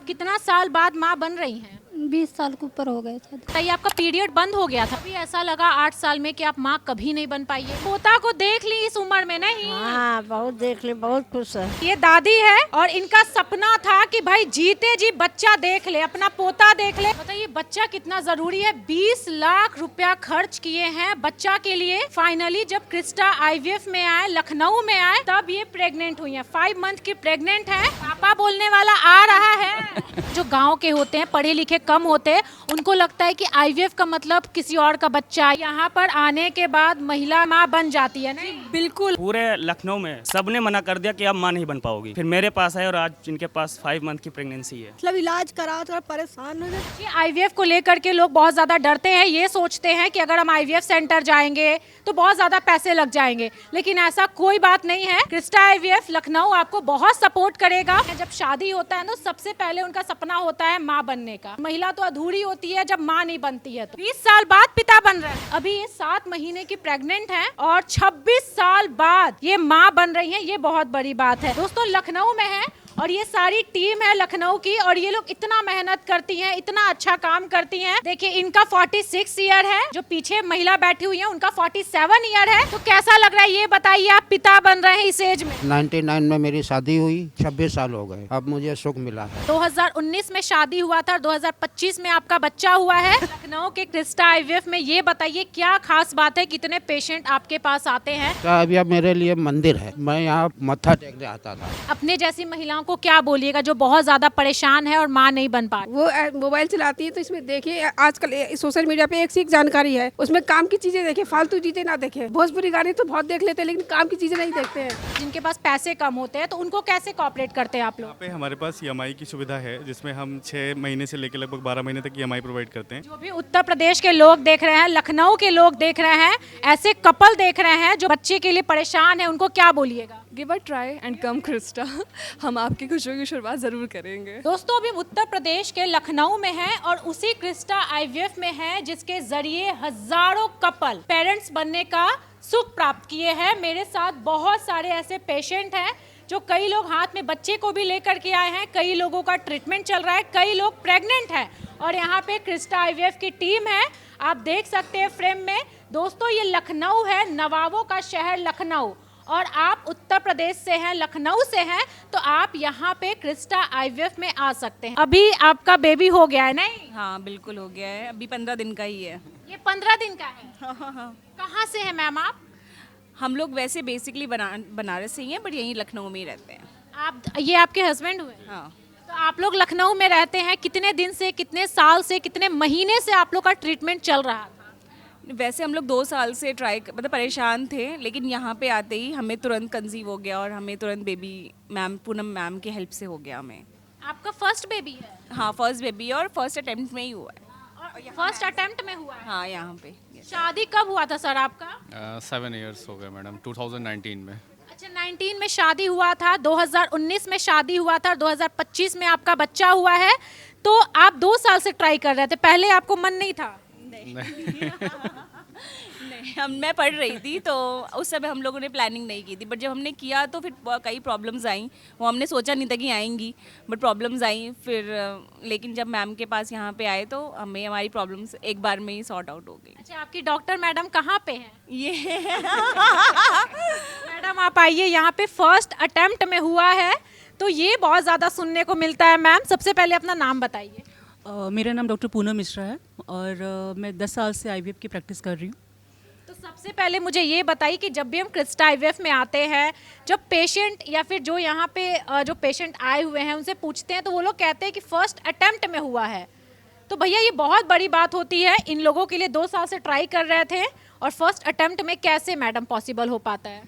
आप कितना साल बाद माँ बन रही हैं? 20 साल के ऊपर हो गए थे। बताइए, आपका पीरियड बंद हो गया था, अभी ऐसा लगा 8 साल में कि आप माँ कभी नहीं बन पाई है। पोता को देख ली इस उम्र में? नहीं। हाँ, बहुत देख ली, बहुत खुश है। ये दादी है और इनका सपना था कि भाई जीते जी बच्चा देख ले, अपना पोता देख ले। बताइए बच्चा कितना जरूरी है। 20 लाख रुपया खर्च किए हैं बच्चा के लिए। फाइनली जब क्रिस्टा आईवीएफ में आए, लखनऊ में आए, तब ये प्रेग्नेंट हुई है। 5 मंथ की प्रेग्नेंट है। पापा बोलने वाला आ रहा है। जो गांव के होते हैं, पढ़े लिखे कम होते हैं, उनको लगता है कि आईवीएफ का मतलब किसी और का बच्चा। यहाँ पर आने के बाद महिला माँ बन जाती है। नहीं, बिल्कुल। पूरे लखनऊ में सबने मना कर दिया कि अब माँ नहीं बन पाओगी। फिर मेरे पास है और आज जिनके पास 5 मंथ की प्रेगनेंसी है। मतलब इलाज करा तो परेशान हो जाते। ये आईवीएफ को लेकर के लोग बहुत ज्यादा डरते हैं। ये सोचते हैं कि अगर हम आईवीएफ सेंटर जाएंगे तो बहुत ज्यादा पैसे लग जाएंगे, लेकिन ऐसा कोई बात नहीं है। क्रिस्टा आईवीएफ लखनऊ आपको बहुत सपोर्ट करेगा। जब शादी होता है ना, सबसे पहले उनका सपना होता है माँ बनने का। महिला तो अधूरी होती है जब माँ नहीं बनती है। तो 20 साल बाद पिता बन रहे हैं। अभी ये 7 महीने की प्रेग्नेंट है और 26 साल बाद ये माँ बन रही है। ये बहुत बड़ी बात है। दोस्तों, लखनऊ में है और ये सारी टीम है लखनऊ की, और ये लोग इतना मेहनत करती हैं, इतना अच्छा काम करती हैं। देखिए, इनका 46 ईयर है, जो पीछे महिला बैठी हुई है उनका 47 ईयर है। तो कैसा लग रहा है ये बताइए, आप पिता बन रहे हैं इस एज में। 99 में मेरी शादी हुई, 26 साल हो गए, अब मुझे सुख मिला है। 2019 में शादी हुआ था और 2025 में आपका बच्चा हुआ है। लखनऊ के क्रिस्टा आईवीएफ में ये बताइए क्या खास बात है, कितने पेशेंट आपके पास आते हैं? अभी अब मेरे लिए मंदिर है, मैं यहाँ मत्था टेकने आता था। अपने जैसी महिलाओं को क्या बोलिएगा जो बहुत ज्यादा परेशान है और माँ नहीं बन पा रही? वो मोबाइल चलाती है तो इसमें देखिए, आजकल सोशल मीडिया पे एक से एक जानकारी है, उसमें काम की चीजें देखे, फालतू चीजें ना देखे। भोजपुरी गाने तो बहुत देख लेते हैं, लेकिन काम की चीजें नहीं देखते हैं। जिनके पास पैसे कम होते हैं तो उनको कैसे कोऑपरेट करते हैं आप लोग? यहाँ पे हमारे पास ईएमआई की सुविधा है, जिसमें हम 6 महीने से लेकर लगभग 12 महीने तक ईएमआई प्रोवाइड करते हैं। जो भी उत्तर प्रदेश के लोग देख रहे हैं, लखनऊ के लोग देख रहे हैं, ऐसे कपल देख रहे हैं जो बच्चे के लिए परेशान है, उनको क्या बोलिएगा? Give a try and come Crysta. हम आपकी खुशियों की शुरुआत जरूर करेंगे। दोस्तों, अभी उत्तर प्रदेश के लखनऊ में है और उसी क्रिस्टा आईवीएफ में है, जिसके जरिए हजारों कपल पेरेंट्स बनने का सुख प्राप्त किए हैं। मेरे साथ बहुत सारे ऐसे पेशेंट हैं जो, कई लोग हाथ में बच्चे को भी लेकर के आए हैं, कई लोगों का ट्रीटमेंट चल रहा है, कई लोग प्रेग्नेंट हैं और यहाँ पे क्रिस्टा आईवीएफ की टीम है। आप देख सकते हैं फ्रेम में। दोस्तों, ये लखनऊ है, नवाबों का शहर लखनऊ, और आप उत्तर प्रदेश से हैं, लखनऊ से हैं, तो आप यहाँ पे क्रिस्टा आईवीएफ में आ सकते हैं। अभी आपका बेबी हो गया है? नहीं। हाँ, बिल्कुल हो गया है, अभी 15 दिन का ही है। ये 15 दिन का है? हाँ। कहाँ से है मैम आप? हम लोग वैसे बेसिकली बनारस से ही हैं, बट यहीं लखनऊ में ही रहते हैं। आप, ये आपके हस्बैंड हुए? हाँ। तो आप लोग लखनऊ में रहते हैं। कितने दिन से, कितने साल से, कितने महीने से आप लोग का ट्रीटमेंट चल रहा था? वैसे हम लोग 2 साल से मतलब परेशान थे, लेकिन यहाँ पे आते ही हमें तुरंत कंसीव हो गया और हमें तुरंत बेबी मैम, पूनम मैम की हेल्प से हो गया हमें। आपका फर्स्ट बेबी है? हाँ, फर्स्ट बेबी और फर्स्ट अटेम्प्ट में ही हुआ है। और फर्स्ट अटेम्प्ट में हुआ है? हाँ, यहाँ पे। शादी कब हुआ था सर आपका? 7 इयर्स हो गए मैडम, 2019 में। अच्छा, 19 में शादी हुआ था, 2019 में शादी हुआ था, 2025 में आपका बच्चा हुआ है। तो आप 2 साल से ट्राई कर रहे थे, पहले आपको मन नहीं था? नहीं। मैं पढ़ रही थी तो उस समय हम लोगों ने प्लानिंग नहीं की थी, बट जब हमने किया तो फिर कई प्रॉब्लम्स आई। वो हमने सोचा नहीं था कि आएंगी, बट प्रॉब्लम्स आई फिर। लेकिन जब मैम के पास यहाँ पे आए तो हमें हमारी प्रॉब्लम्स एक बार में ही सॉर्ट आउट हो गई। अच्छा, आपकी डॉक्टर मैडम कहाँ पे हैं? ये मैडम आप आइए, यहाँ पे फर्स्ट अटेम्प्ट में हुआ है, तो ये बहुत ज़्यादा सुनने को मिलता है। मैम, सबसे पहले अपना नाम बताइए। मेरा नाम डॉक्टर पूनम मिश्रा है और मैं 10 साल से आईवीएफ की प्रैक्टिस कर रही हूँ। तो सबसे पहले मुझे ये बताइए कि जब भी हम क्रिस्टा आईवीएफ में आते हैं, जब पेशेंट या फिर जो यहाँ पे जो पेशेंट आए हुए हैं उनसे पूछते हैं, तो वो लोग कहते हैं कि फर्स्ट अटेम्प्ट में हुआ है। तो भैया, ये बहुत बड़ी बात होती है। इन लोगों के लिए 2 साल से ट्राई कर रहे थे और फर्स्ट अटेम्प्ट में कैसे मैडम पॉसिबल हो पाता है?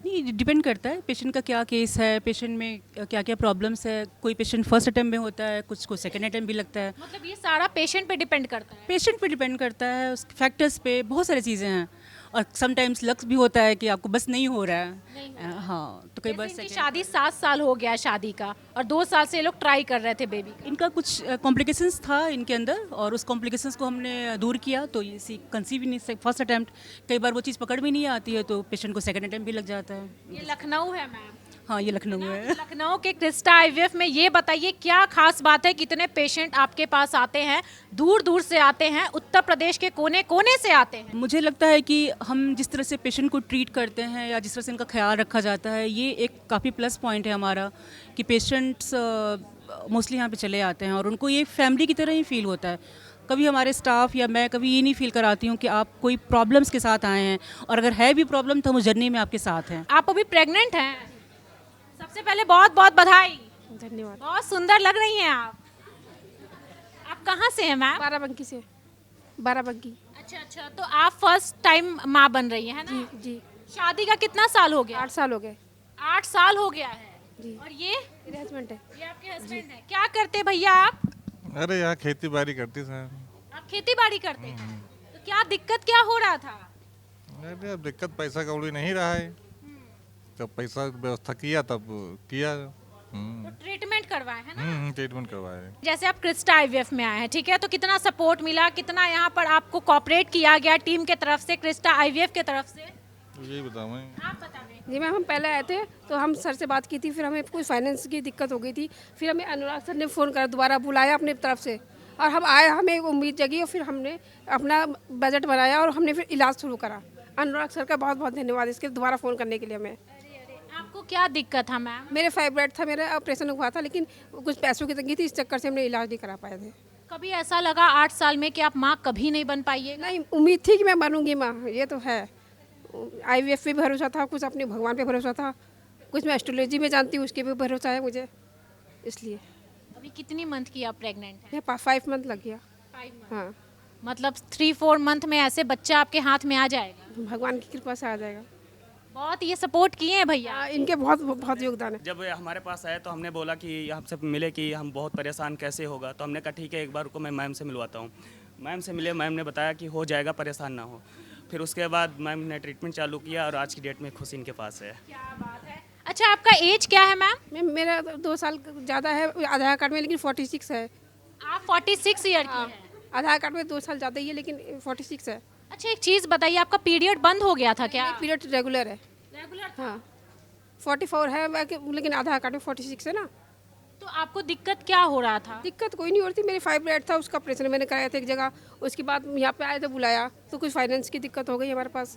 नहीं, डिपेंड करता है पेशेंट का क्या केस है, पेशेंट में क्या क्या प्रॉब्लम्स है। कोई पेशेंट फर्स्ट अटेम्प्ट में होता है, कुछ को सेकेंड अटेम्प्ट भी लगता है। मतलब ये सारा पेशेंट पे डिपेंड करता है? पेशेंट पे डिपेंड करता है, उस फैक्टर्स पे, बहुत सारी चीज़ें हैं। और समटाइम्स लक्स भी होता है कि आपको बस नहीं हो रहा है। हाँ, तो कई बार शादी 7 साल हो गया शादी का और 2 साल से ये लोग ट्राई कर रहे थे बेबी का। इनका कुछ कॉम्प्लिकेशंस था इनके अंदर और उस कॉम्प्लिकेशंस को हमने दूर किया, तो ये कंसीव ही नहीं, फर्स्ट अटैम्प्ट। कई बार वो चीज़ पकड़ भी नहीं आती है तो पेशेंट को सेकंड अटैम्प्ट भी लग जाता है। ये लखनऊ है मैम? हाँ ये लखनऊ है। लखनऊ के क्रिस्टा आईवीएफ में ये बताइए क्या खास बात है, कितने पेशेंट आपके पास आते हैं? दूर दूर से आते हैं, उत्तर प्रदेश के कोने कोने से आते हैं। मुझे लगता है कि हम जिस तरह से पेशेंट को ट्रीट करते हैं या जिस तरह से इनका ख्याल रखा जाता है, ये एक काफ़ी प्लस पॉइंट है हमारा कि पेशेंट्स मोस्टली यहाँ पे चले आते हैं और उनको ये फैमिली की तरह ही फील होता है। कभी हमारे स्टाफ या मैं कभी ये नहीं फील कराती हूँ कि आप कोई प्रॉब्लम्स के साथ आए हैं, और अगर है भी प्रॉब्लम तो हम उस जर्नी में आपके साथ हैं। आप अभी प्रेग्नेंट हैं, सबसे पहले बहुत बहुत बधाई। धन्यवाद। बहुत सुंदर लग रही हैं आप। आप कहाँ से हैं मैम? बाराबंकी से। बाराबंकी। अच्छा अच्छा, तो आप फर्स्ट टाइम माँ बन रही हैं, है ना? जी जी। शादी का कितना साल हो गया? 8 साल हो गए। 8 साल हो गया है जी। और ये मेरे हस्बैंड है। ये आपके हस्बैंड है। क्या करते भैया आप? अरे यहाँ खेती बाड़ी करती सर। आप खेती बाड़ी करते हैं, तो क्या दिक्कत क्या हो रहा था? अरे अब दिक्कत पैसा कौड़ी नहीं रहा है, जब पैसा व्यवस्था किया तब किया। तो ट्रीटमेंट करवाए है ना? ट्रीटमेंट करवाए। जैसे आप क्रिस्टा आईवीएफ में आए हैं, ठीक है, तो कितना सपोर्ट मिला, कितना यहाँ पर आपको कोऑपरेट किया गया टीम के तरफ से, क्रिस्टा आईवीएफ के तरफ से? यही बताऊँ मैं। आप बताएं। जी मैम, हम पहले आए थे तो हम सर से बात की थी, फिर हमें कुछ फाइनेंस की दिक्कत हो गई थी, फिर हमें अनुराग सर ने फ़ोन करा, दोबारा बुलाया अपने तरफ से, और हम आए, हमें एक उम्मीद जगी और फिर हमने अपना बजट बनाया और हमने फिर इलाज शुरू करा। अनुराग सर का बहुत बहुत धन्यवाद इसके दोबारा फ़ोन करने के लिए हमें। आपको क्या दिक्कत था मैम? मेरे फाइब्राइड था, मेरा ऑपरेशन हुआ था, लेकिन कुछ पैसों की तंगी थी, इस चक्कर से हमने इलाज नहीं करा पाए थे। कभी ऐसा लगा 8 साल में कि आप माँ कभी नहीं बन पाइएगा? नहीं, उम्मीद थी कि मैं बनूंगी माँ, ये तो है। आईवीएफ पे भरोसा था, कुछ अपने भगवान पे भरोसा था, कुछ मैं एस्ट्रोलॉजी में जानती हूँ उसके भी भरोसा है मुझे, इसलिए। अभी कितनी मंथ की आप प्रेग्नेंट हैं? मैं 5 मंथ लग गया। 5 मंथ। हाँ, मतलब 3-4 मंथ में ऐसे बच्चा आपके हाथ में आ जाएगा? भगवान की कृपा से आ जाएगा। बहुत ये सपोर्ट किए हैं भैया। इनके बहुत बहुत योगदान है। जब हमारे पास आए तो हमने बोला कि हमसे मिले कि हम बहुत परेशान कैसे होगा, तो हमने कहा ठीक है एक बार को मैं मैम से मिलवाता हूँ। मैम से मिले, मैम ने बताया कि हो जाएगा, परेशान ना हो। फिर उसके बाद मैम ने ट्रीटमेंट चालू किया और आज की डेट में खुश इनके पास है। क्या बात है। अच्छा, आपका एज क्या है मैम? मैम मेरा 2 साल ज़्यादा है आधार कार्ड में, लेकिन 46 है। आप 46 ईयर की हैं। आधार कार्ड में 2 साल ज़्यादा ही है, लेकिन 46 है। अच्छा, एक चीज़ बताइए, आपका पीरियड बंद हो गया था क्या? पीरियड रेगुलर है। रेगुलर? हाँ, 44 है लेकिन आधार कार्ड में 46 है ना। तो आपको दिक्कत क्या हो रहा था? दिक्कत कोई नहीं हो रही थी, मेरी फाइब्राइड था, उसका ऑपरेशन मैंने कराया था एक जगह, उसके बाद यहाँ पे आए थे बुलाया, तो कुछ फाइनेंस की दिक्कत हो गई हमारे पास।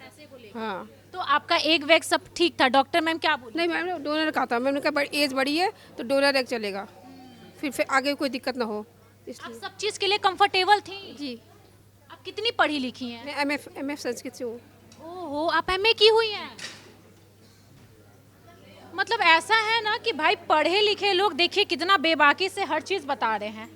हाँ, तो आपका एक वेग सब ठीक था, डॉक्टर मैम क्या बोली? नहीं मैम, डोनर कहा था, मैंने कहा एज बड़ी है तो डोनर एक चलेगा, फिर आगे कोई दिक्कत ना हो, आप इसलिए। सब चीज़ के लिए कंफर्टेबल थी? जी। आप कितनी पढ़ी लिखी हैं? मैं एमएफ संस्कृत से हूँ। ओहो, आप एमए की हुई हैं? मतलब ऐसा है ना कि भाई पढ़े लिखे लोग देखिए कितना बेबाकी से हर चीज़ बता रहे हैं,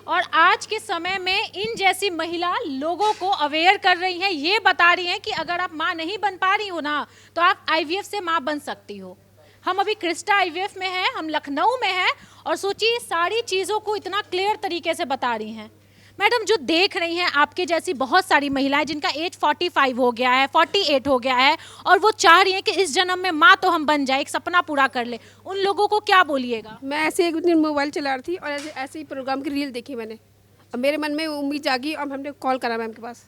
और आज के समय में इन जैसी महिला लोगों को अवेयर कर रही हैं, ये बता रही हैं कि अगर आप माँ नहीं बन पा रही हो ना, तो आप आईवीएफ से माँ बन सकती हो। हम अभी क्रिस्टा आईवीएफ में हैं, हम लखनऊ में हैं, और सोचिए सारी चीज़ों को इतना क्लियर तरीके से बता रही हैं। मैडम, जो देख रही हैं आपके जैसी बहुत सारी महिलाएं जिनका एज 45 हो गया है, 48 हो गया है, और वो चाह रही हैं कि इस जन्म में माँ तो हम बन जाए, एक सपना पूरा कर ले, उन लोगों को क्या बोलिएगा? मैं ऐसे एक दिन मोबाइल चला रही थी और ऐसे ही प्रोग्राम की रील देखी मैंने, अब मेरे मन में उम्मीद जागी और हमने कॉल करा मैम के पास।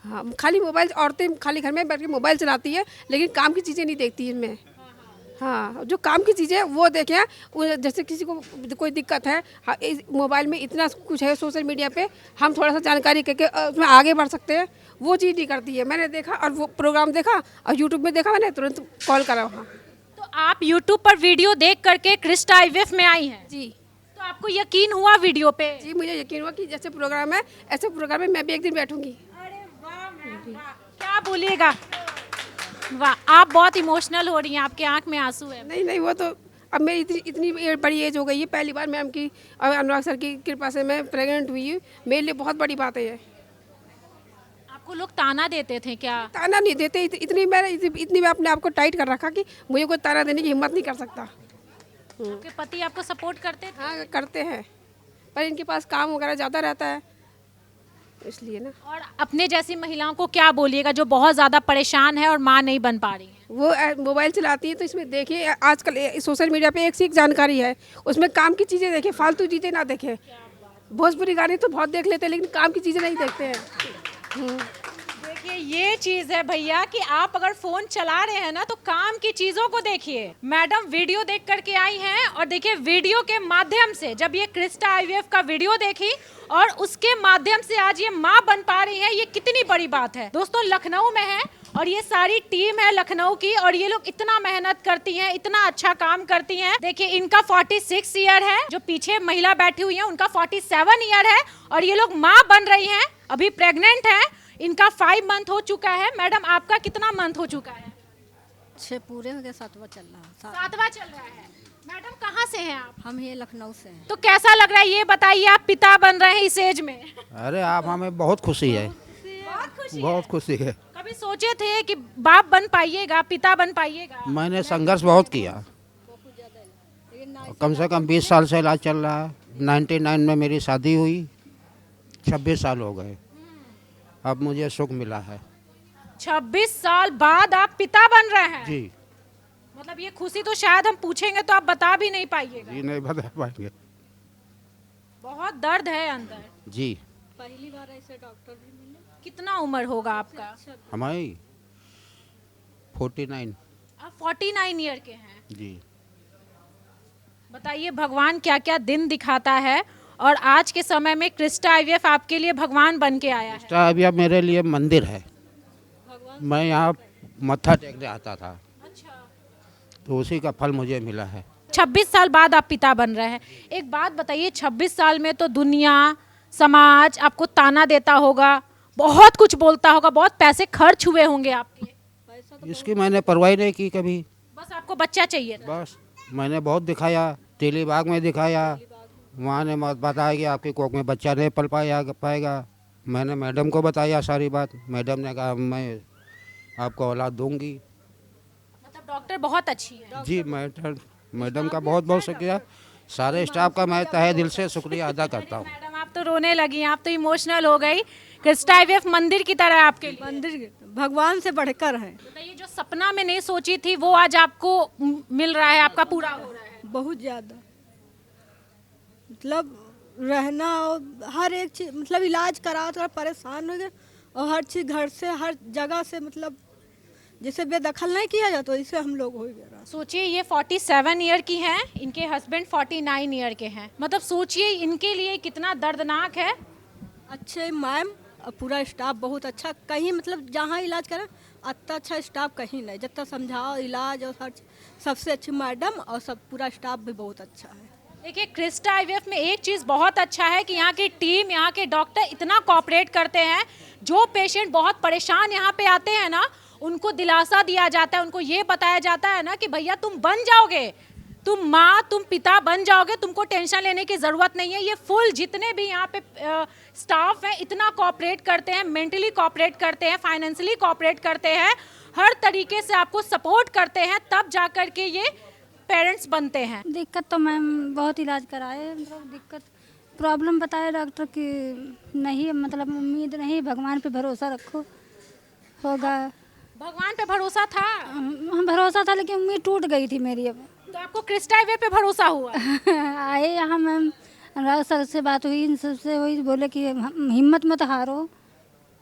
हाँ, खाली मोबाइल, औरतें खाली घर में बैठ के मोबाइल चलाती है, लेकिन काम की चीज़ें नहीं देखती इनमें। हाँ, जो काम की चीज़ें वो देखें, जैसे किसी को कोई दिक्कत है, हाँ, इस मोबाइल में इतना कुछ है सोशल मीडिया पे, हम थोड़ा सा जानकारी करके उसमें आगे बढ़ सकते हैं, वो चीज़ नहीं करती है। मैंने देखा और वो प्रोग्राम देखा और यूट्यूब में देखा, मैंने तुरंत कॉल करा वहाँ। तो आप यूट्यूब पर वीडियो देख करके क्रिस्टा आईवीएफ में आई हैं? जी। तो आपको यकीन हुआ वीडियो पे? जी, मुझे यकीन हुआ कि जैसे प्रोग्राम है ऐसे प्रोग्राम में मैं भी एक दिन बैठूंगी। अरे वाह मैम, वाह। क्या बोलिएगा, वाह, आप बहुत इमोशनल हो रही हैं, आपके आंख में आंसू है। नहीं नहीं, वो तो अब मेरी इतनी बड़ी एज हो गई है, पहली बार मैम की और अनुराग सर की कृपा से मैं प्रेग्नेंट हुई हूँ, मेरे लिए बहुत बड़ी बात है ये। आपको लोग ताना देते थे क्या? ताना नहीं देते, इतनी मैं अपने आप को टाइट कर रखा कि मुझे कोई ताना देने की हिम्मत नहीं कर सकता। आपके पति आपको सपोर्ट करते थे? हाँ, करते हैं, पर इनके पास काम वगैरह ज़्यादा रहता है, इसलिए ना। और अपने जैसी महिलाओं को क्या बोलिएगा जो बहुत ज़्यादा परेशान है और माँ नहीं बन पा रही है? वो मोबाइल चलाती है तो इसमें देखिए आजकल सोशल मीडिया पे एक से एक जानकारी है, उसमें काम की चीज़ें देखें, फालतू चीज़ें ना देखें। भोजपुरी गाने तो बहुत देख लेते हैं, लेकिन काम की चीज़ें नहीं देखते हैं। देखिए ये चीज है भैया कि आप अगर फोन चला रहे हैं ना तो काम की चीजों को देखिए। मैडम वीडियो देख करके आई हैं और देखिए वीडियो के माध्यम से जब ये क्रिस्टा आईवीएफ का वीडियो देखी और उसके माध्यम से आज ये माँ बन पा रही है, ये कितनी बड़ी बात है। दोस्तों लखनऊ में है और ये सारी टीम है लखनऊ की और ये लोग इतना मेहनत करती हैं, इतना अच्छा काम करती हैं। देखिए इनका 46 ईयर है, जो पीछे महिला बैठी हुई है उनका 47 ईयर है और ये लोग माँ बन रही हैं, अभी प्रेग्नेंट है। इनका 5 मंथ हो चुका है। मैडम आपका कितना मंथ हो चुका है? 6 पूरे हो गए, 7वां चल रहा है। 7वां चल रहा है। मैडम कहाँ से हैं आप? हम ये लखनऊ से हैं। तो कैसा लग रहा है ये बताइए, आप पिता बन रहे हैं इस एज में? अरे आप हमें बहुत खुशी है, बहुत खुशी है। कभी सोचे थे कि बाप बन पाइएगा, पिता बन पाइएगा? मैंने संघर्ष बहुत किया, कम से कम 20 साल से इलाज चल रहा है। 99 में मेरी शादी हुई, 26 साल हो गए, अब मुझे सुख मिला है। 26 साल बाद आप पिता बन रहे हैं? जी। मतलब ये खुशी तो शायद हम पूछेंगे तो आप बता भी नहीं पाइएगा। जी नहीं बता पाएंगे, बहुत दर्द है अंदर। जी। पहली बार ऐसे डॉक्टर भी मिले। कितना उम्र होगा आपका? हमारी 49। आप 49 ईयर के हैं। जी। बताइए भगवान क्या क्या दिन दिखाता है और आज के समय में क्रिस्टा आईवीएफ आपके लिए भगवान बन के आया है। क्रिस्टा आईवीएफ मेरे लिए मंदिर है। मैं यहाँ मत्था टेकने आता था, तो उसी का फल मुझे मिला है। 26 साल बाद आप पिता बन रहे हैं। एक बात बताइए, 26 साल में तो दुनिया समाज आपको ताना देता होगा, बहुत कुछ बोलता होगा, बहुत पैसे खर्च हुए होंगे आपके। इसकी मैंने परवाह नहीं की कभी, बस आपको बच्चा चाहिए था। बस मैंने बहुत दिखाया, तेलीबाग में दिखाया, वहाँ ने बताया कि आपकी कोख में बच्चा नहीं पल पाएगा। मैंने मैडम को बताया सारी बात, मैडम ने कहा मैं आपको औलाद दूंगी। मतलब डॉक्टर बहुत अच्छी है। जी मैडम का बहुत बहुत शुक्रिया, सारे स्टाफ का मैं तहे दिल से शुक्रिया अदा करता हूँ। मैडम आप तो रोने लगी, आप तो इमोशनल हो गई। क्रिस्टा आईवीएफ मंदिर की तरह है आपके लिए। मंदिर भगवान से बढ़कर है। बताइए जो सपना में नहीं सोची थी वो आज आपको मिल रहा है, आपका पूरा हो रहा है। बहुत ज़्यादा, मतलब रहना और हर एक चीज, मतलब इलाज करा थोड़ा परेशान हो गए और हर चीज़ घर से हर जगह से, मतलब जैसे बेदखल नहीं किया जाता तो इससे हम लोग हो गया। सोचिए ये 47 ईयर की हैं, इनके हस्बैंड 49 ईयर के हैं। मतलब सोचिए इनके लिए कितना दर्दनाक है। अच्छे मैम और पूरा स्टाफ बहुत अच्छा, कहीं मतलब जहाँ इलाज करें इतना अच्छा स्टाफ कहीं नहीं, जितना समझाओ इलाज और हर सबसे अच्छी मैडम और सब पूरा स्टाफ भी बहुत अच्छा है। देखिए क्रिस्टा आईवीएफ में एक चीज़ बहुत अच्छा है कि यहाँ की टीम, यहाँ के डॉक्टर इतना कोऑपरेट करते हैं। जो पेशेंट बहुत परेशान यहाँ पे आते हैं ना, उनको दिलासा दिया जाता है, उनको ये बताया जाता है ना कि भैया तुम बन जाओगे, तुम माँ तुम पिता बन जाओगे, तुमको टेंशन लेने की ज़रूरत नहीं है। ये फुल जितने भी यहाँ पे स्टाफ हैं इतना कोऑपरेट करते हैं, मेंटली कोऑपरेट करते हैं, फाइनेंशियली कोऑपरेट करते हैं, हर तरीके से आपको सपोर्ट करते हैं, तब जा कर के ये पेरेंट्स बनते हैं। दिक्कत तो मैम बहुत इलाज कराए, मतलब दिक्कत प्रॉब्लम बताया डॉक्टर कि नहीं, मतलब उम्मीद नहीं, भगवान पे भरोसा रखो, होगा। भगवान पे भरोसा था? भरोसा था लेकिन उम्मीद टूट गई थी मेरी। अब तो आपको क्रिस्टा आईवीएफ पे भरोसा हुआ? आए यहाँ मैम, अनुराग सर से बात हुई, इन सबसे हुई, बोले कि हिम्मत मत हारो,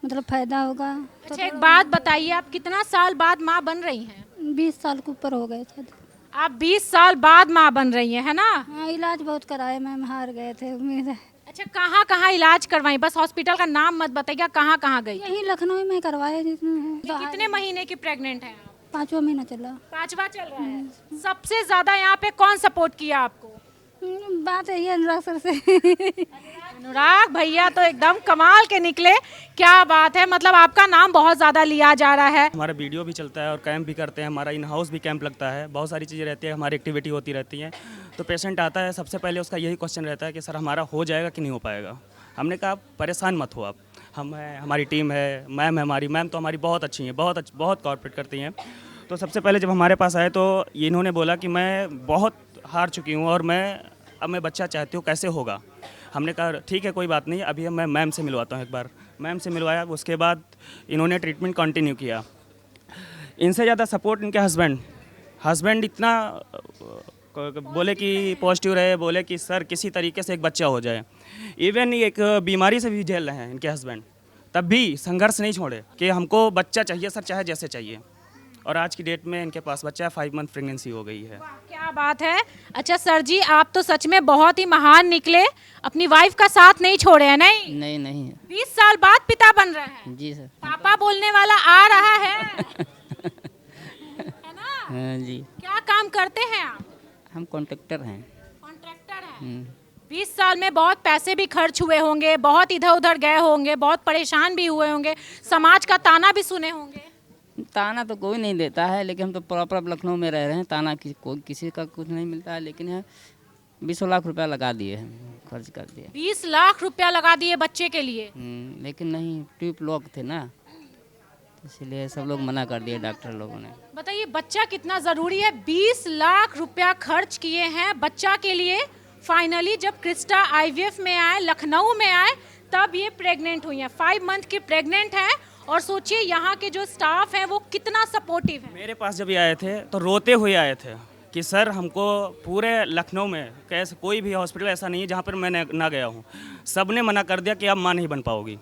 मतलब फ़ायदा होगा। अच्छा एक बात बताइए, आप कितना साल बाद माँ बन रही हैं? 20 साल के ऊपर हो गए थे। आप 20 साल बाद माँ बन रही हैं, है ना? हाँ इलाज बहुत कराए मैम, हार गए थे, उम्मीद है। अच्छा कहाँ कहाँ इलाज करवाई? बस हॉस्पिटल का नाम मत बताइएगा, कहाँ कहाँ गई? यहीं लखनऊ में करवाए जिसमें। ये कितने महीने की प्रेग्नेंट हैं आप? 5वां महीना चला। 5वां चल रहा है। सबसे ज्यादा यहाँ पे कौन सपोर्ट किया आपको? बात यही अनुराग सर से। अनुराग भैया तो एकदम कमाल के निकले, क्या बात है। मतलब आपका नाम बहुत ज़्यादा लिया जा रहा है। हमारा वीडियो भी चलता है और कैंप भी करते हैं, हमारा इन हाउस भी कैंप लगता है, बहुत सारी चीज़ें रहती है, हमारी एक्टिविटी होती रहती हैं। तो पेशेंट आता है, सबसे पहले उसका यही क्वेश्चन रहता है कि सर हमारा हो जाएगा कि नहीं हो पाएगा। हमने कहा परेशान मत हो आप, हम हैं, हमारी टीम है, मैम है, हमारी मैम तो हमारी बहुत अच्छी हैं, बहुत कॉर्पोरेट करती हैं। तो सबसे पहले जब हमारे पास आए तो इन्होंने बोला कि मैं बहुत हार चुकी हूँ और अब मैं बच्चा चाहती हूँ, कैसे होगा। हमने कहा ठीक है कोई बात नहीं, अभी मैं मैम से मिलवाता हूँ। एक बार मैम से मिलवाया, उसके बाद इन्होंने ट्रीटमेंट कंटिन्यू किया। इनसे ज़्यादा सपोर्ट इनके हस्बैंड इतना बोले कि पॉजिटिव रहे, बोले कि सर किसी तरीके से एक बच्चा हो जाए। इवन एक बीमारी से भी झेल रहे हैं इनके हस्बैंड, तब भी संघर्ष नहीं छोड़े कि हमको बच्चा चाहिए सर, चाहे जैसे चाहिए। और आज की डेट में इनके पास बच्चा है, 5 मंथ प्रेगनेंसी हो गई है। क्या बात है। अच्छा सर जी, आप तो सच में बहुत ही महान निकले, अपनी वाइफ का साथ नहीं छोड़े हैं। नहीं नहीं नहीं 20 साल बाद पिता बन रहे हैं। जी सर। पापा बोलने वाला आ रहा है ना? हाँ जी। क्या काम करते हैं आप? हम कॉन्ट्रैक्टर हैं। कॉन्ट्रैक्टर हैं। 20 साल में बहुत पैसे भी खर्च हुए होंगे, बहुत इधर उधर गए होंगे, बहुत परेशान भी हुए होंगे, समाज का ताना भी सुने होंगे। ताना तो कोई नहीं देता है, लेकिन हम तो प्रॉपर लखनऊ में रह रहे हैं। ताना कोई किसी का कुछ नहीं मिलता है, लेकिन है 20 लाख रुपया लगा दिए हैं, खर्च कर दिए। 20 लाख रुपया लगा दिए बच्चे के लिए। लेकिन नहीं, ट्यूब लॉक थे ना, इसलिए सब लोग मना कर दिए डॉक्टर लोगों ने। बताइए बच्चा कितना ज़रूरी है। 20 लाख रुपया खर्च किए हैं बच्चा के लिए। फाइनली जब क्रिस्टा आईवीएफ में आए, लखनऊ में आए, तब ये प्रेग्नेंट हुई हैं। 5 मंथ की प्रेग्नेंट है। और सोचिए यहाँ के जो स्टाफ है वो कितना सपोर्टिव है। मेरे पास जब ये आए थे तो रोते हुए आए थे कि सर हमको पूरे लखनऊ में कैसे कोई भी हॉस्पिटल ऐसा नहीं है जहाँ पर मैं ना गया हूँ, सब ने मना कर दिया कि आप माँ नहीं बन पाओगी।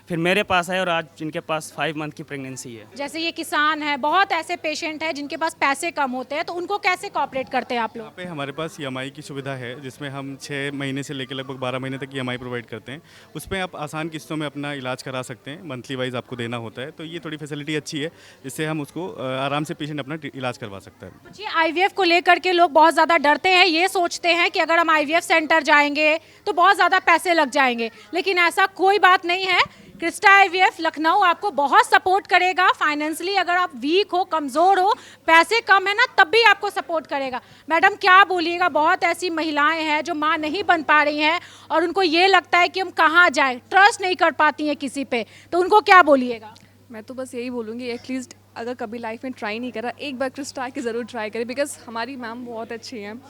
फिर मेरे पास है और आज इनके पास 5 मंथ की प्रेगनेंसी है। जैसे ये किसान है, बहुत ऐसे पेशेंट हैं जिनके पास पैसे कम होते हैं, तो उनको कैसे कोऑपरेट करते हैं आप लोग? यहाँ पे हमारे पास EMI की सुविधा है, जिसमें हम 6 महीने से लेकर लगभग 12 महीने तक EMI प्रोवाइड करते हैं। उसमें आप आसान किस्तों में अपना इलाज करा सकते हैं, मंथली वाइज आपको देना होता है। तो ये थोड़ी फैसिलिटी अच्छी है, जिससे हम उसको आराम से पेशेंट अपना इलाज करवा सकता है। जी, आईवीएफ को लेकर के लोग बहुत ज़्यादा डरते हैं, ये सोचते हैं कि अगर हम आईवीएफ सेंटर जाएंगे तो बहुत ज़्यादा पैसे लग जाएंगे, लेकिन ऐसा कोई बात नहीं है। क्रिस्टा आईवीएफ लखनऊ आपको बहुत सपोर्ट करेगा फाइनेंशियली। अगर आप वीक हो, कमज़ोर हो, पैसे कम है ना, तब भी आपको सपोर्ट करेगा। मैडम क्या बोलिएगा, बहुत ऐसी महिलाएं हैं जो माँ नहीं बन पा रही हैं और उनको ये लगता है कि हम कहाँ जाएं, ट्रस्ट नहीं कर पाती हैं किसी पे, तो उनको क्या बोलिएगा? मैं तो बस यही बोलूँगी, एटलीस्ट अगर कभी लाइफ में ट्राई नहीं करा, एक बार क्रिस्टा के ज़रूर ट्राई करें, बिकॉज हमारी मैम बहुत अच्छी हैं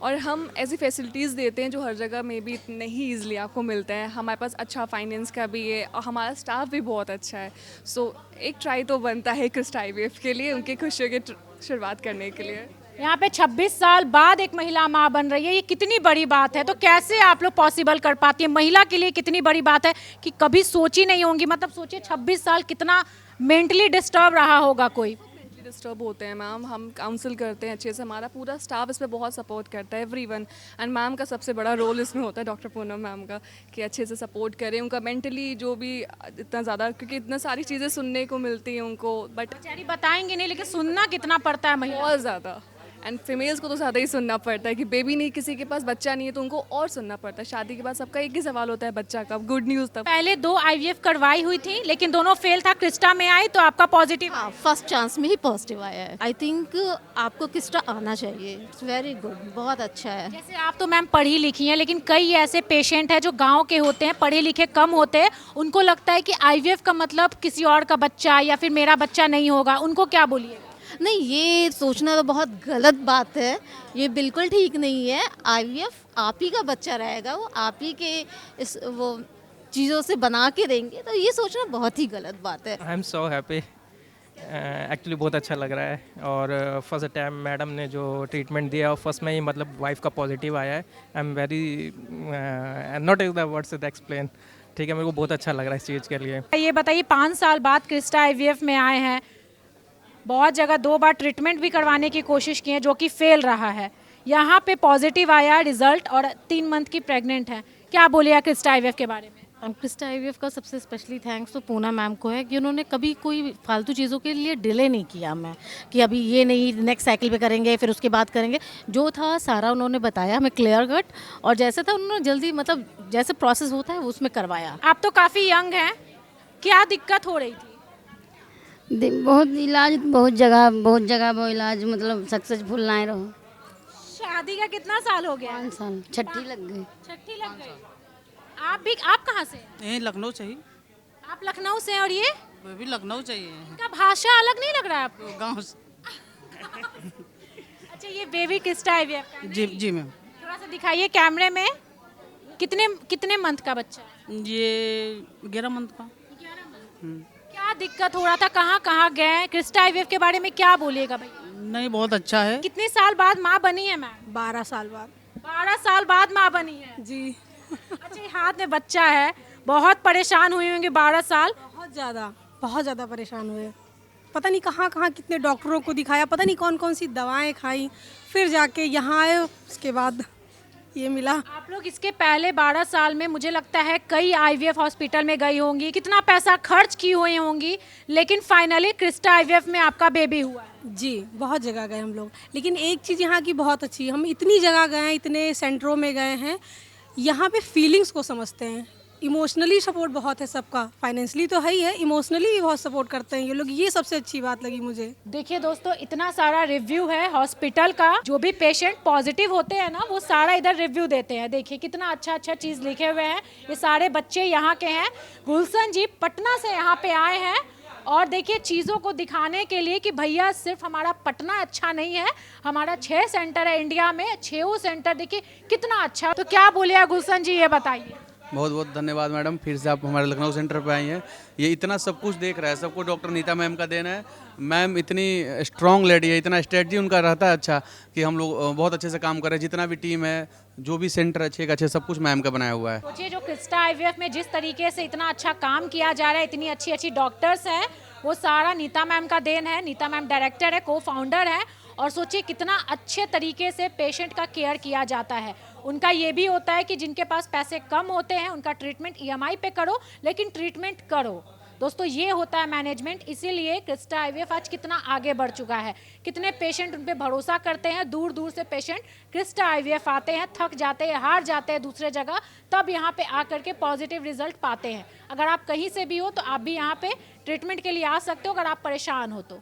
और हम ऐसी फैसिलिटीज़ देते हैं जो हर जगह में भी नहीं ईज़िली आपको मिलता है। हमारे पास अच्छा फाइनेंस का भी है और हमारा स्टाफ भी बहुत अच्छा है। सो एक ट्राई तो बनता है क्रिस्टा आईवीएफ के लिए, उनकी खुशियों की शुरुआत करने के लिए। यहाँ पे 26 साल बाद एक महिला माँ बन रही है, ये कितनी बड़ी बात है। तो कैसे आप लोग पॉसिबल कर पाती है? महिला के लिए कितनी बड़ी बात है कि कभी सोची नहीं होंगी। मतलब सोचिए 26 साल कितना मेंटली डिस्टर्ब रहा होगा कोई। डिस्टर्ब होते हैं मैम, हम काउंसिल करते हैं अच्छे से, हमारा पूरा स्टाफ इस पर बहुत सपोर्ट करता है, एवरीवन। एंड मैम का सबसे बड़ा रोल इसमें होता है, डॉक्टर पूनम मैम का, कि अच्छे से सपोर्ट करें उनका मेंटली, जो भी इतना ज़्यादा, क्योंकि इतना सारी चीज़ें सुनने को मिलती हैं उनको, बट बेचारी बताएंगे नहीं, लेकिन सुनना कितना पड़ता है महिला। बहुत ज़्यादा। एंड फीमेल्स को तो ज़्यादा ही सुनना पड़ता है कि बेबी नहीं, किसी के पास बच्चा नहीं है तो उनको और सुनना पड़ता है। शादी के बाद सबका एक ही सवाल होता है, बच्चा कब, गुड न्यूज़ तब। पहले 2 आईवीएफ करवाई हुई थी लेकिन दोनों फेल था, क्रिस्टा में आई तो आपका पॉजिटिव। हाँ, फर्स्ट चांस में ही पॉजिटिव आया है। आई थिंक आपको क्रिस्टा आना चाहिए, इट्स वेरी गुड, बहुत अच्छा है। जैसे आप तो मैम पढ़ी लिखी हैं, लेकिन कई ऐसे पेशेंट हैं जो गांव के होते हैं, पढ़े लिखे कम होते हैं, उनको लगता है कि आईवीएफ का मतलब किसी और का बच्चा या फिर मेरा बच्चा नहीं होगा, उनको क्या बोलिए? नहीं, ये सोचना तो बहुत गलत बात है, ये बिल्कुल ठीक नहीं है। आईवीएफ आप ही का बच्चा रहेगा, वो आप ही के इस वो चीज़ों से बना के देंगे, तो ये सोचना बहुत ही गलत बात है। I am so happy, actually बहुत अच्छा लग रहा है। और फर्स्ट टाइम मैडम ने जो ट्रीटमेंट दिया और फर्स्ट में ही मतलब वाइफ का पॉजिटिव आया है। I am very not is the words to explain. ठीक है, मेरे को बहुत अच्छा लग रहा है इस चीज़ के लिए। ये बताइए 5 साल बाद क्रिस्टा आईवीएफ में आए हैं, बहुत जगह 2 बार ट्रीटमेंट भी करवाने की कोशिश की है जो कि फेल रहा है, यहाँ पे पॉजिटिव आया रिजल्ट और 3 मंथ की प्रेग्नेंट है। क्या बोलिए क्रिस्टा आईवीएफ के बारे में? क्रिस्टा आईवीएफ का सबसे स्पेशली थैंक्स तो पूना मैम को है कि उन्होंने कभी कोई फालतू चीज़ों के लिए डिले नहीं किया मैं कि अभी ये नहीं, नेक्स्ट साइकिल पे करेंगे, फिर उसके बाद करेंगे। जो था सारा उन्होंने बताया हमें क्लियर कट, और जैसे था उन्होंने जल्दी, मतलब जैसे प्रोसेस होता है उसमें करवाया। आप तो काफ़ी यंग हैं, क्या दिक्कत हो रही थी? बहुत इलाज, बहुत जगह वो इलाज मतलब सक्सेसफुल ना रहो। शादी का कितना साल हो गया? 5 साल, छठी लग गई। छठी लग गई। आप कहाँ से? यहीं लखनऊ चाहिए। आप लखनऊ से? और ये भी लखनऊ चाहिए। इनका भाषा अलग नहीं लग रहा है आपको? गाँव से। अच्छा, ये बेबी क्रिस्टा आईवीएफ का? जी मैम। थोड़ा सा दिखाइए कैमरे में। कितने मंथ का बच्चा है? ये 11 मंथ का। 11 मंथ। क्या दिक्कत हो रहा था, कहाँ गए? क्रिस्टा आईवीएफ के बारे में क्या बोलिएगा भाई? नहीं, बहुत अच्छा है। कितने साल बाद माँ बनी है मैम? 12 साल बाद। 12 साल बाद माँ बनी है जी। अच्छा, ये हाथ में बच्चा है, बहुत परेशान हुई होंगी 12 साल। बहुत ज़्यादा परेशान हुए। पता नहीं कहाँ कहाँ कितने डॉक्टरों को दिखाया, पता नहीं कौन कौन सी दवाएं खाई, फिर जाके यहाँ आए, उसके बाद ये मिला। आप लोग इसके पहले 12 साल में मुझे लगता है कई आईवीएफ हॉस्पिटल में गई होंगी, कितना पैसा खर्च की हुई होंगी, लेकिन फाइनली क्रिस्टा आईवीएफ में आपका बेबी हुआ है। जी बहुत जगह गए हम लोग, लेकिन एक चीज़ यहाँ की बहुत अच्छी, हम इतनी जगह गए हैं, इतने सेंटरों में गए हैं, यहाँ पे फीलिंग्स को समझते हैं। इमोशनली सपोर्ट बहुत है सबका, फाइनेंशियली तो है ही है, इमोशनली भी बहुत सपोर्ट करते हैं ये लोग, ये सबसे अच्छी बात लगी मुझे। देखिए दोस्तों, इतना सारा रिव्यू है हॉस्पिटल का, जो भी पेशेंट पॉजिटिव होते हैं ना वो सारा इधर रिव्यू देते हैं। देखिए कितना अच्छा चीज़ लिखे हुए हैं। ये सारे बच्चे यहाँ के हैं। गुलशन जी पटना से यहाँ पे आए हैं और देखिए चीज़ों को दिखाने के लिए कि भैया सिर्फ हमारा पटना अच्छा नहीं है, हमारा 6 सेंटर है इंडिया में, 6 सेंटर देखिए कितना अच्छा। तो क्या बोले गुलशन जी, ये बताइए। बहुत बहुत धन्यवाद मैडम, फिर से आप हमारे लखनऊ सेंटर पे आई हैं। ये इतना सब कुछ देख रहा है, सबको डॉक्टर नीता मैम का देना है। मैम इतनी स्ट्रॉन्ग लेडी है, इतना स्ट्रेटजी उनका रहता है अच्छा कि हम लोग बहुत अच्छे से काम कर रहे हैं। जितना भी टीम है, जो भी सेंटर अच्छे सब कुछ मैम का बनाया हुआ है। सोचिए जो क्रिस्टा आईवीएफ में जिस तरीके से इतना अच्छा काम किया जा रहा है, इतनी अच्छी डॉक्टर्स हैं, वो सारा नीता मैम का देन है। नीता मैम डायरेक्टर है, को फाउंडर है, और सोचिए कितना अच्छे तरीके से पेशेंट का केयर किया जाता है। उनका ये भी होता है कि जिनके पास पैसे कम होते हैं उनका ट्रीटमेंट ईएमआई पे करो, लेकिन ट्रीटमेंट करो। दोस्तों ये होता है मैनेजमेंट, इसीलिए क्रिस्टा आईवीएफ आज कितना आगे बढ़ चुका है। कितने पेशेंट उन पे भरोसा करते हैं, दूर दूर से पेशेंट क्रिस्टा आईवीएफ आते हैं, थक जाते हैं, हार जाते हैं दूसरे जगह, तब यहाँ पे आकर के पॉजिटिव रिजल्ट पाते हैं। अगर आप कहीं से भी हो तो आप भी यहाँ पे ट्रीटमेंट के लिए आ सकते हो, अगर आप परेशान हो तो।